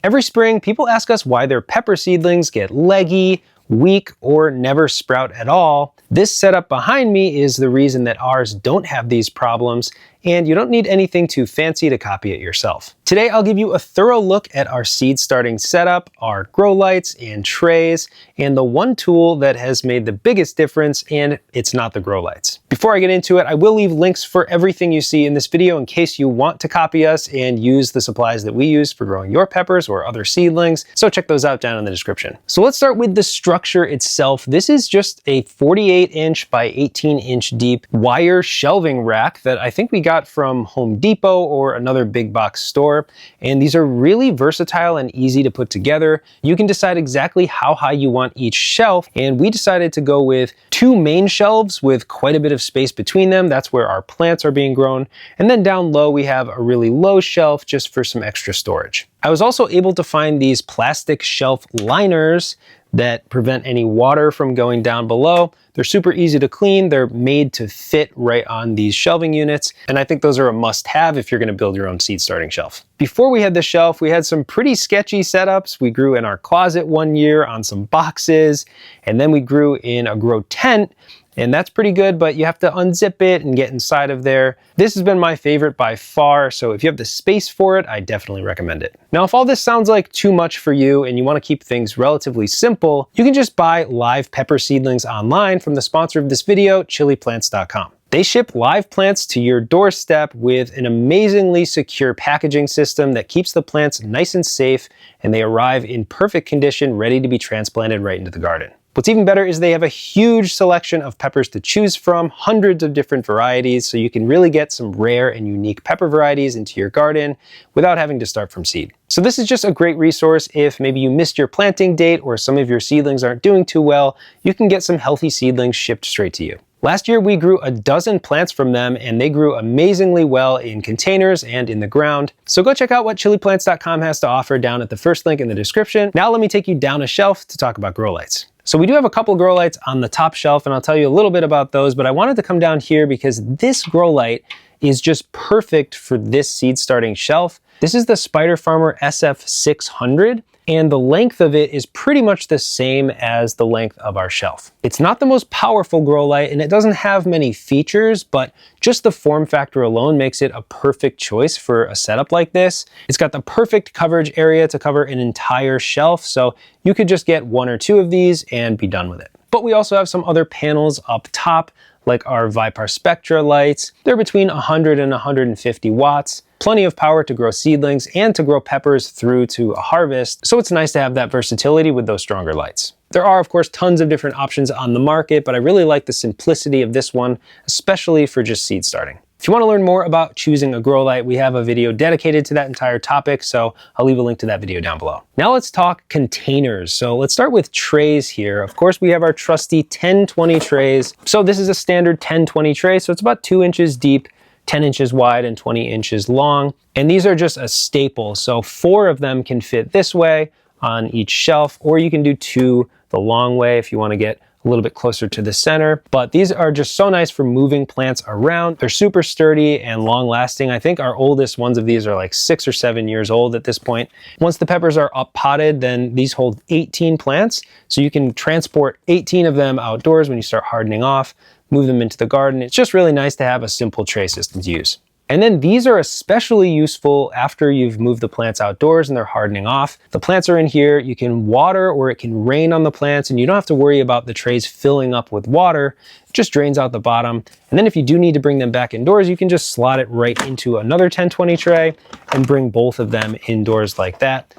Every spring, people ask us why their pepper seedlings get leggy, weak, or never sprout at all. This setup behind me is the reason that ours don't have these problems, and you don't need anything too fancy to copy it yourself. Today, I'll give you a thorough look at our seed starting setup, our grow lights and trays, and the one tool that has made the biggest difference, and it's not the grow lights. Before I get into it, I will leave links for everything you see in this video in case you want to copy us and use the supplies that we use for growing your peppers or other seedlings, so check those out down in the description. So let's start with the structure itself. This is just a 48-inch by 18-inch deep wire shelving rack that I think we got from Home Depot or another big box store. And these are really versatile and easy to put together. You can decide exactly how high you want each shelf. And we decided to go with 2 main shelves with quite a bit of space between them. That's where our plants are being grown. And then down low, we have a really low shelf just for some extra storage. I was also able to find these plastic shelf liners that prevent any water from going down below. They're super easy to clean. They're made to fit right on these shelving units. And I think those are a must-have if you're gonna build your own seed starting shelf. Before we had the shelf, we had some pretty sketchy setups. We grew in our closet one year on some boxes, and then we grew in a grow tent. And that's pretty good, but you have to unzip it and get inside of there. This has been my favorite by far, so if you have the space for it, I definitely recommend it. Now, if all this sounds like too much for you and you want to keep things relatively simple, you can just buy live pepper seedlings online from the sponsor of this video, chiliplants.com. They ship live plants to your doorstep with an amazingly secure packaging system that keeps the plants nice and safe, and they arrive in perfect condition, ready to be transplanted right into the garden. What's even better is they have a huge selection of peppers to choose from, hundreds of different varieties, so you can really get some rare and unique pepper varieties into your garden without having to start from seed. So this is just a great resource if maybe you missed your planting date or some of your seedlings aren't doing too well. You can get some healthy seedlings shipped straight to you. Last year, we grew a dozen plants from them, and they grew amazingly well in containers and in the ground. So go check out what chiliplants.com has to offer down at the first link in the description. Now let me take you down a shelf to talk about grow lights. So we do have a couple grow lights on the top shelf, and I'll tell you a little bit about those, but I wanted to come down here because this grow light is just perfect for this seed starting shelf. This is the Spider Farmer SF600. And the length of it is pretty much the same as the length of our shelf. It's not the most powerful grow light, and it doesn't have many features, but just the form factor alone makes it a perfect choice for a setup like this. It's got the perfect coverage area to cover an entire shelf, so you could just get 1 or 2 of these and be done with it. But we also have some other panels up top, like our Viparspectra lights. They're between 100 and 150 watts. Plenty of power to grow seedlings and to grow peppers through to a harvest, so it's nice to have that versatility with those stronger lights. There are, of course, tons of different options on the market, but I really like the simplicity of this one, especially for just seed starting. If you want to learn more about choosing a grow light, we have a video dedicated to that entire topic, so I'll leave a link to that video down below. Now let's talk containers. So let's start with trays here. Of course, we have our trusty 10-20 trays. So this is a standard 10-20 tray, so it's about 2 inches deep, 10 inches wide and 20 inches long. And these are just a staple. So 4 of them can fit this way on each shelf, or you can do 2 the long way if you want to get a little bit closer to the center. But these are just so nice for moving plants around. They're super sturdy and long lasting. I think our oldest ones of these are like 6 or 7 years old at this point. Once the peppers are up potted, then these hold 18 plants. So you can transport 18 of them outdoors when you start hardening off, move them into the garden. It's just really nice to have a simple tray system to use. And then these are especially useful after you've moved the plants outdoors and they're hardening off. The plants are in here, you can water or it can rain on the plants, and you don't have to worry about the trays filling up with water. It just drains out the bottom. And then if you do need to bring them back indoors, you can just slot it right into another 10-20 tray and bring both of them indoors like that.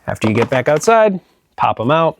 After you get back outside, pop them out,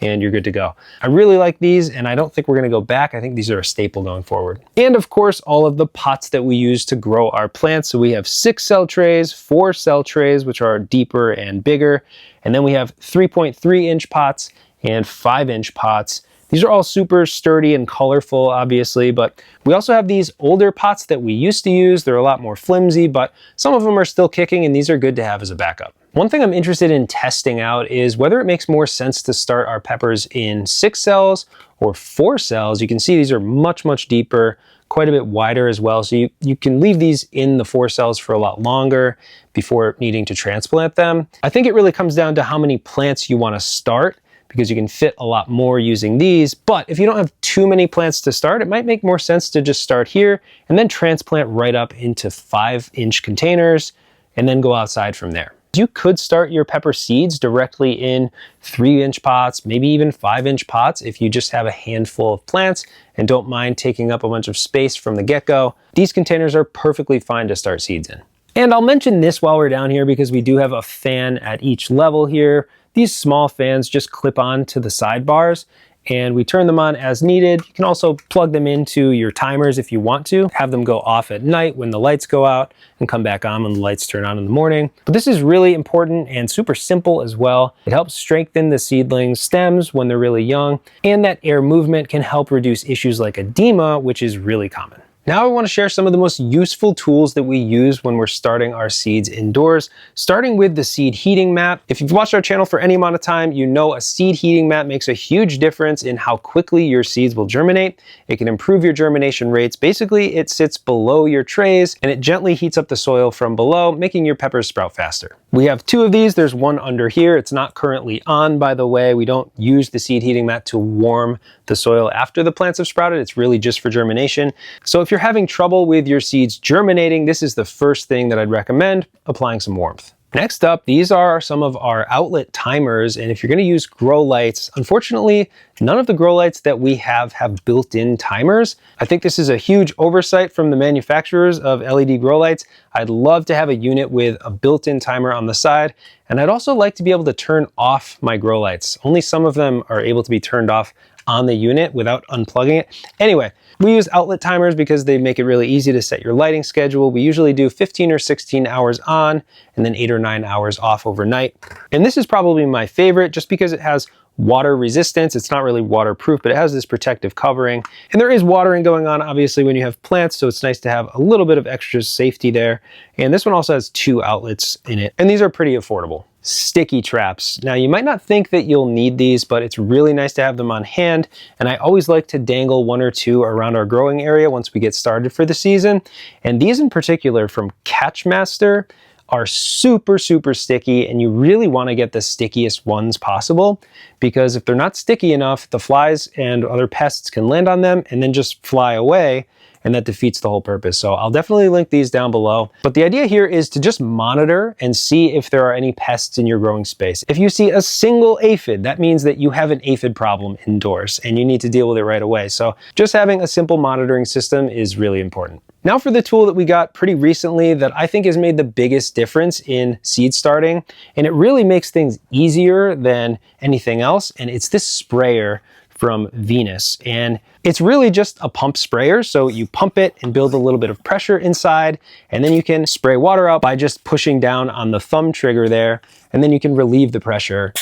and you're good to go. I really like these, and I don't think we're gonna go back. I think these are a staple going forward. And of course, all of the pots that we use to grow our plants. So we have 6-cell trays, 4-cell trays, which are deeper and bigger. And then we have 3.3-inch pots and 5-inch pots. These are all super sturdy and colorful, obviously, but we also have these older pots that we used to use. They're a lot more flimsy, but some of them are still kicking, and these are good to have as a backup. One thing I'm interested in testing out is whether it makes more sense to start our peppers in 6 cells or 4 cells. You can see these are much, much deeper, quite a bit wider as well. So you can leave these in the 4 cells for a lot longer before needing to transplant them. I think it really comes down to how many plants you want to start, because you can fit a lot more using these. But if you don't have too many plants to start, it might make more sense to just start here and then transplant right up into 5-inch containers and then go outside from there. You could start your pepper seeds directly in 3-inch pots, maybe even 5-inch pots if you just have a handful of plants and don't mind taking up a bunch of space from the get-go. These containers are perfectly fine to start seeds in. And I'll mention this while we're down here because we do have a fan at each level here. These small fans just clip on to the sidebars and we turn them on as needed. You can also plug them into your timers if you want to. Have them go off at night when the lights go out and come back on when the lights turn on in the morning. But this is really important and super simple as well. It helps strengthen the seedling stems when they're really young, and that air movement can help reduce issues like edema, which is really common. Now I want to share some of the most useful tools that we use when we're starting our seeds indoors, starting with the seed heating mat. If you've watched our channel for any amount of time, you know a seed heating mat makes a huge difference in how quickly your seeds will germinate. It can improve your germination rates. Basically, it sits below your trays and it gently heats up the soil from below, making your peppers sprout faster. We have 2 of these. There's one under here. It's not currently on, by the way. We don't use the seed heating mat to warm the soil after the plants have sprouted. It's really just for germination. So if you're having trouble with your seeds germinating, this is the first thing that I'd recommend: applying some warmth. Next up, these are some of our outlet timers, and if you're going to use grow lights, unfortunately, none of the grow lights that we have built-in timers. I think this is a huge oversight from the manufacturers of LED grow lights. I'd love to have a unit with a built-in timer on the side, and I'd also like to be able to turn off my grow lights. Only some of them are able to be turned off on the unit without unplugging it. Anyway, we use outlet timers because they make it really easy to set your lighting schedule. We usually do 15 or 16 hours on and then 8 or 9 hours off overnight. And this is probably my favorite just because it has water resistance. It's not really waterproof, but it has this protective covering. And there is watering going on, obviously, when you have plants, so it's nice to have a little bit of extra safety there. And this one also has 2 outlets in it, and these are pretty affordable. Sticky traps. Now, you might not think that you'll need these, but it's really nice to have them on hand. And I always like to dangle 1 or 2 around our growing area once we get started for the season. And these in particular from Catchmaster are super, super sticky, and you really want to get the stickiest ones possible, because if they're not sticky enough, the flies and other pests can land on them and then just fly away, and that defeats the whole purpose. So I'll definitely link these down below. But the idea here is to just monitor and see if there are any pests in your growing space. If you see a single aphid, that means that you have an aphid problem indoors and you need to deal with it right away. So just having a simple monitoring system is really important. Now for the tool that we got pretty recently that I think has made the biggest difference in seed starting, and it really makes things easier than anything else, and it's this sprayer from Venus. And it's really just a pump sprayer. So you pump it and build a little bit of pressure inside, and then you can spray water out by just pushing down on the thumb trigger there, and then you can relieve the pressure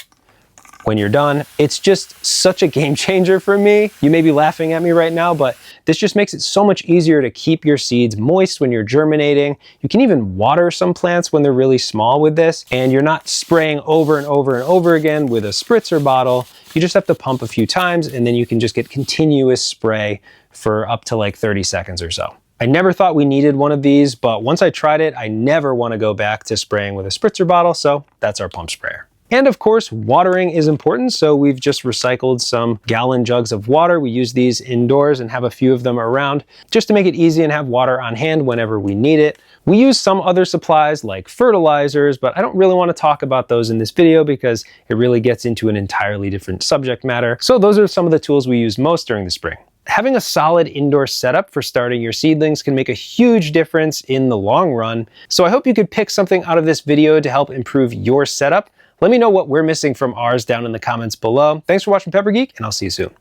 when you're done. It's just such a game changer for me. You may be laughing at me right now, but this just makes it so much easier to keep your seeds moist when you're germinating. You can even water some plants when they're really small with this, and you're not spraying over and over and over again with a spritzer bottle. You just have to pump a few times, and then you can just get continuous spray for up to like 30 seconds or so. I never thought we needed one of these, but once I tried it, I never want to go back to spraying with a spritzer bottle, so that's our pump sprayer. And of course, watering is important, so we've just recycled some gallon jugs of water. We use these indoors and have a few of them around just to make it easy and have water on hand whenever we need it. We use some other supplies like fertilizers, but I don't really want to talk about those in this video because it really gets into an entirely different subject matter. So those are some of the tools we use most during the spring. Having a solid indoor setup for starting your seedlings can make a huge difference in the long run. So I hope you could pick something out of this video to help improve your setup. Let me know what we're missing from ours down in the comments below. Thanks for watching Pepper Geek, and I'll see you soon.